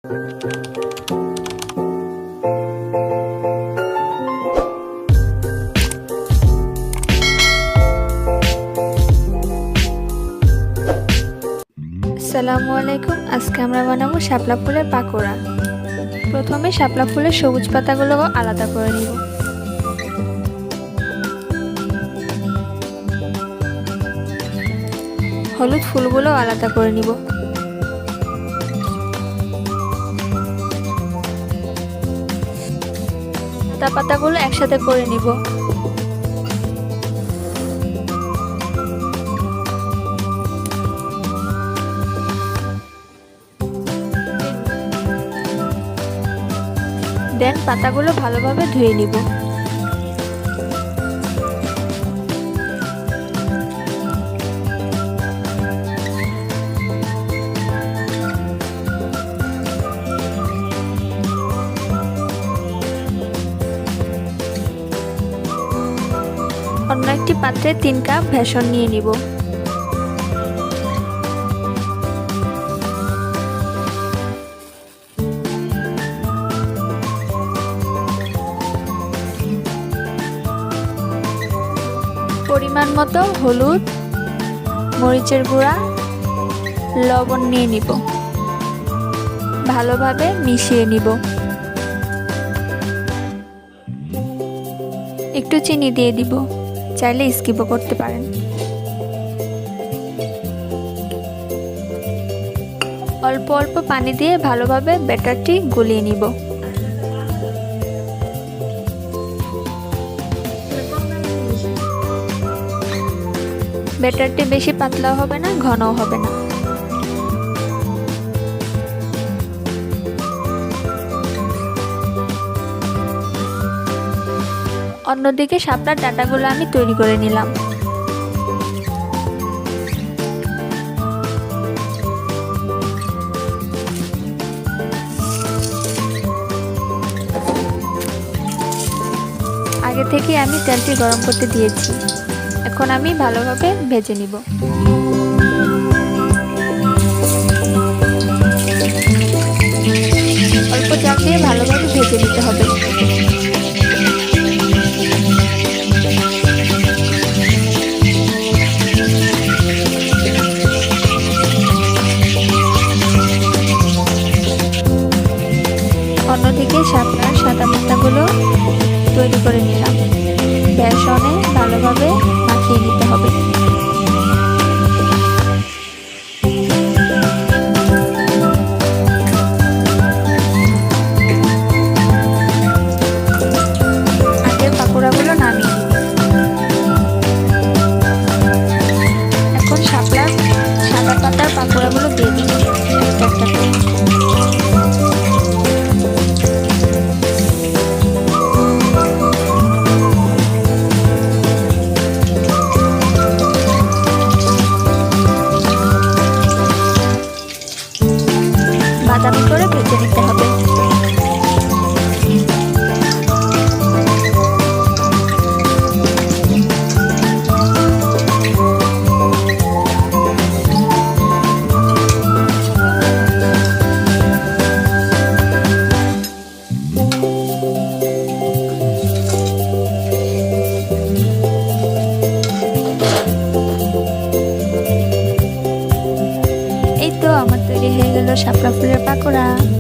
আসসালামু আলাইকুম। আজকে আমরা বানাবো শাপলা ফুলের পাকোড়া। প্রথমে শাপলা ফুলের সবুজ পাতাগুলো আলাদা করে নিব। হলুদ ফুলগুলো আলাদা করে নিব। সাদা পাতাগুলো একসাথে করে নিব। দেন পাতাগুলো ভালোভাবে ধুয়ে নিব। অন্য একটি পাত্রে 3 কাপ বেসন নিয়ে নিব। পরিমাণ মতো হলুদ, মরিচের গুঁড়া, লবণ নিয়ে নিব। ভালোভাবে মিশিয়ে নিব। একটু চিনি দিয়ে দিব, চাইলে স্কিপও করতে পারেন। অল্প অল্প পানি দিয়ে ভালোভাবে ব্যাটারটি গুলিয়ে নিব। ব্যাটারটি বেশি পাতলাও হবে না, ঘনও হবে না। অন্যদিকে শাপলার ডাঁটাগুলো আমি তৈরি করে নিলাম। আগে থেকে আমি তেলটি গরম করতে দিয়েছি। এখন আমি ভালোভাবে ভেজে নিব। অল্প জাল দিয়ে ভালোভাবে ভেজে নিতে হবে। অন্যদিকে শাপলার সাদা পাতাগুলো তৈরি করে নিলাম। বেসনে ভালোভাবে মাখিয়ে নিতে হবে। আগের পাকোড়াগুলো নামিয়ে নিব। এখন শাপলার সাদা পাতার পাকোড়াগুলো দিয়ে দিব একটা একটা করে। বাদামি করে ভেজে নিতে হবে।